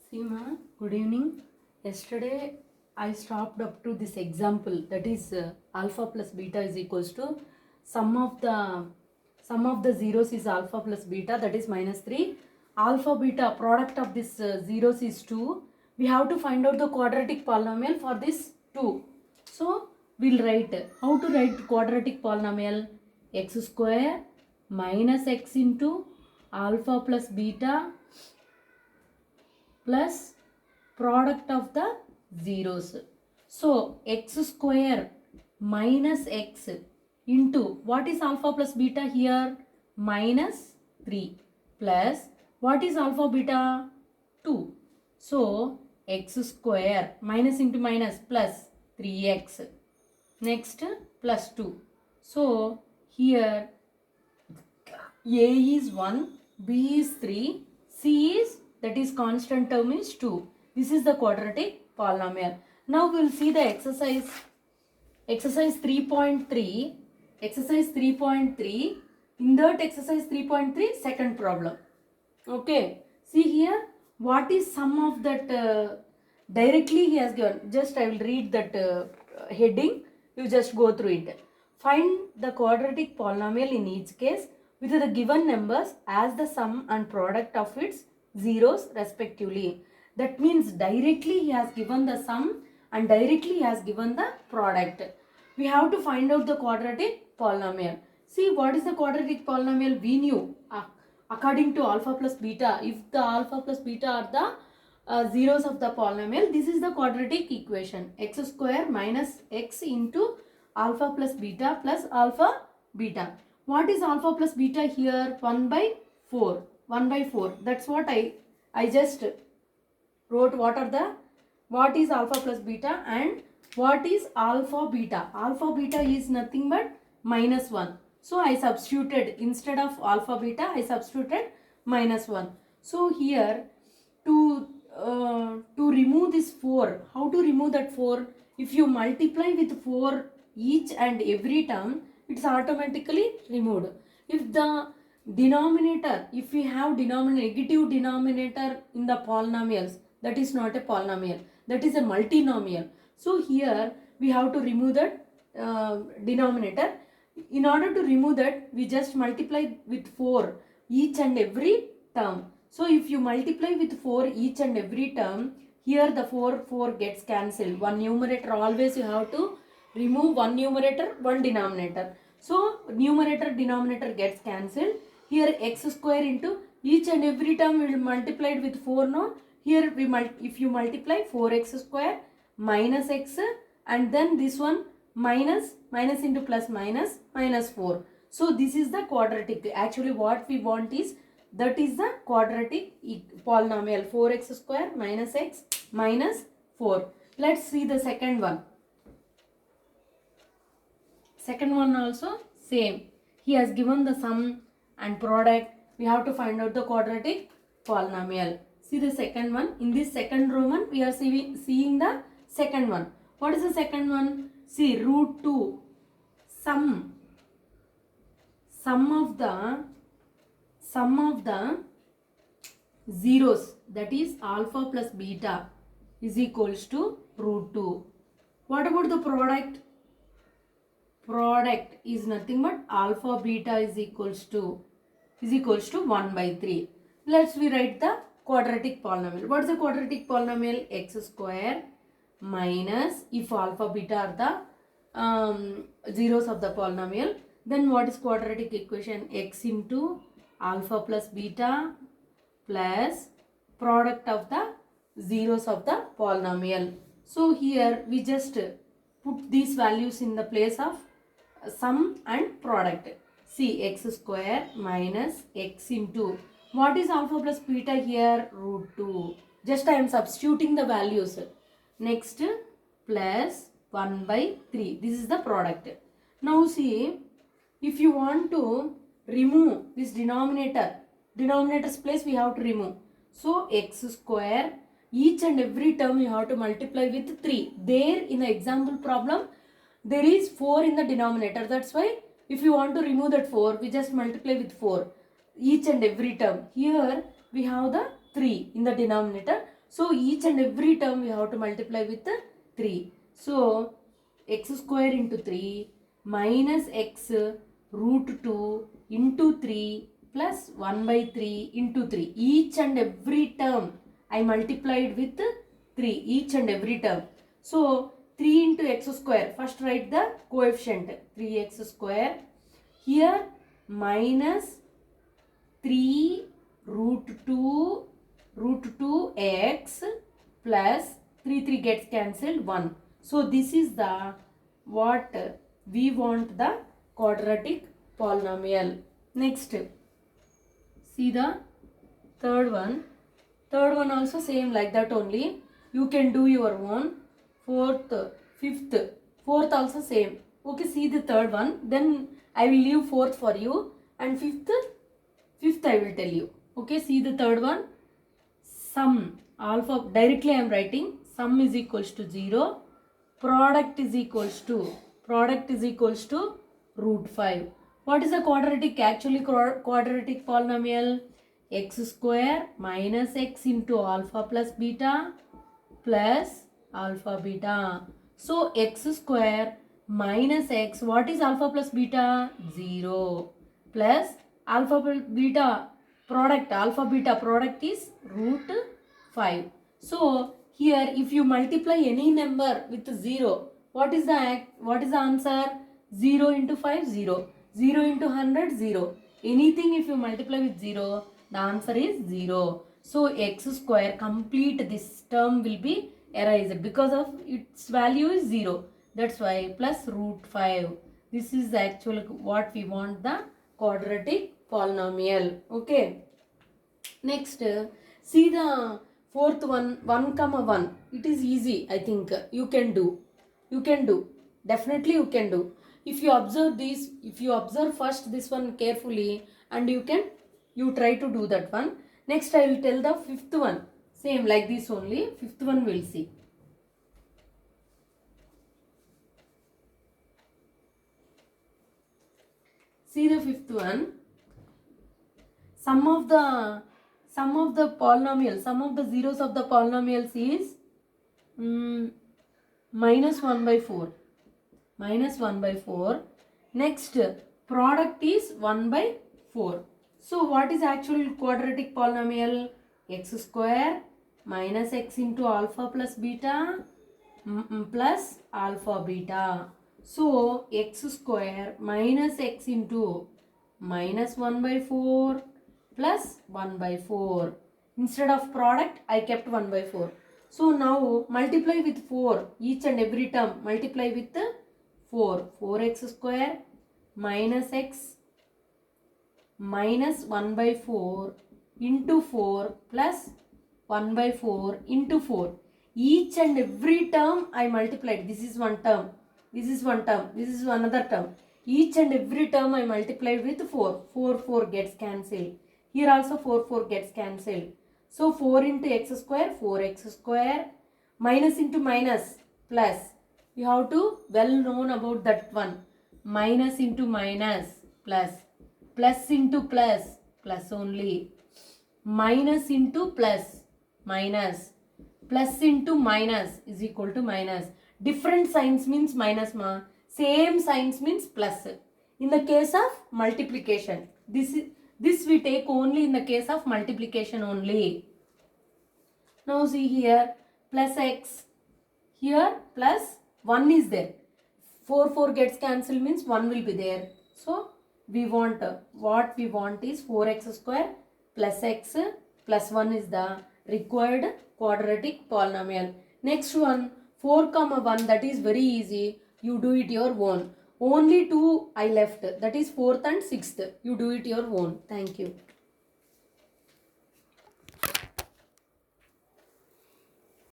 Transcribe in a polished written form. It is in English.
Seema, good evening. Yesterday I stopped up to this example, that is alpha plus beta is equals to sum of the zeros is alpha plus beta, that is minus 3. Alpha beta product of this zeros is 2. We have to find out the quadratic polynomial for this 2. So we'll write how to write quadratic polynomial. X square minus x into alpha plus beta plus product of the zeros. So x square minus x into what is alpha plus beta here? Minus 3 plus what is alpha beta? 2. So x square minus into minus plus 3x. Next plus 2. So here a is 1, B is 3, C is, that is constant term is 2. This is the quadratic polynomial. Now we will see the exercise 3.3. Exercise 3.3. In that exercise 3.3, second problem. Okay. See here, what is sum of that directly he has given. Just I will read that heading. You just go through it. Find the quadratic polynomial in each case with the given numbers as the sum and product of its zeros respectively. That means directly he has given the sum and directly he has given the product. We have to find out the quadratic polynomial. See, what is the quadratic polynomial? We knew according to alpha plus beta. If the alpha plus beta are the zeros of the polynomial, this is the quadratic equation. X square minus x into alpha plus beta plus alpha beta. What is alpha plus beta here? 1 by 4. 1 by 4. That's what I just wrote. What is alpha plus beta and what is alpha beta? Alpha beta is nothing but minus 1. So I substituted, instead of alpha beta, I substituted minus 1. So here to remove this 4, how to remove that 4? If you multiply with 4 each and every term, it's automatically removed. If the denominator, if we have negative denominator in the polynomials, that is not a polynomial, that is a multinomial. So here we have to remove that denominator. In order to remove that, we just multiply with 4 each and every term. So if you multiply with 4 each and every term, here the 4 gets cancelled. One numerator, always you have to remove one numerator, one denominator. So numerator denominator gets cancelled. Here x square into each and every term will multiplied with 4. No, here if you multiply 4x square minus x and then this one minus into plus minus 4. So this is the quadratic. Actually what we want is, that is the quadratic polynomial, 4x square minus x minus 4. Let's see the second one. Second one also same. He has given the sum and product. We have to find out the quadratic polynomial. See the second one. In this second Roman, we are seeing the second one. What is the second one? See, root 2. Sum of the zeros, that is alpha plus beta, is equals to root 2. What about the product? Product is nothing but alpha beta is equals to 1 by 3. Let's we write the quadratic polynomial. What is the quadratic polynomial? X square minus, if alpha beta are the zeros of the polynomial, then what is quadratic equation? X into alpha plus beta plus product of the zeros of the polynomial. So here we just put these values in the place of sum and product. See, x square minus x into, what is alpha plus beta here? Root 2. Just I am substituting the values. Next plus 1 by 3. This is the product. Now see, if you want to remove this denominator's place we have to remove. So x square, each and every term you have to multiply with 3. There in the example problem, there is 4 in the denominator. That's why if you want to remove that 4, we just multiply with 4 each and every term. Here we have the 3 in the denominator. So each and every term we have to multiply with 3. So x square into 3 minus x root 2 into 3 plus 1 by 3 into 3. Each and every term I multiplied with 3. Each and every term. So 3 into x square. First write the coefficient. 3x square. Here minus 3 root 2x plus 3 gets cancelled 1. So this is the what we want the quadratic polynomial. Next, see the third one. Third one also same like that only. You can do your own. Fourth, fifth, fourth also same. Okay, see the third one. Then I will leave fourth for you, and fifth I will tell you. Okay, see the third one. Sum alpha directly I am writing. Sum is equals to 0. Product is equals to root 5. What is the quadratic? Actually quadratic polynomial. X square minus x into alpha plus beta plus alpha beta. So x square minus x, what is alpha plus beta? 0 plus alpha plus beta product, alpha beta product is root 5. So here if you multiply any number with 0, what is the answer? 0 into 5, 0. 0 into 100, 0. Anything if you multiply with 0, the answer is 0. So x square, complete this term will be erased because of its value is 0. That's why plus root 5. This is actually what we want, the quadratic polynomial. Okay. Next, see the fourth one, 1 comma 1. It is easy, I think. You can do. Definitely you can do. If you observe this, if you observe first this one carefully, and you try to do that one. Next I will tell the fifth one. Same like this only. Fifth one we'll see. See the fifth one. Sum of the polynomial, sum of the zeros of the polynomials is minus 1 by 4. Next, product is 1 by 4. So what is actual quadratic polynomial? X square minus x into alpha plus beta plus alpha beta. So x square minus x into minus 1 by 4 plus 1 by 4. Instead of product, I kept 1 by 4. So now multiply with 4. Each and every term multiply with 4. 4x square minus x minus 1 by 4 into 4 plus 1 by 4 into 4. Each and every term I multiplied. This is one term. This is one term. This is another term. Each and every term I multiplied with 4. 4 gets cancelled. Here also 4 gets cancelled. So 4 into x square, 4x square, minus into minus, plus. You have to well known about that one. Minus into minus, plus. Plus into plus, plus only. Minus into plus, minus. Plus into minus is equal to minus. Different signs means minus ma. Same signs means plus. In the case of multiplication, this we take only in the case of multiplication only. Now see here, plus x. Here plus 1 is there. 4 gets cancelled means 1 will be there. So we want, what we want is 4x square plus x plus 1 is the required quadratic polynomial. Next one, 4 comma 1, that is very easy. You do it your own. Only 2 I left, that is 4th and 6th. You do it your own. Thank you.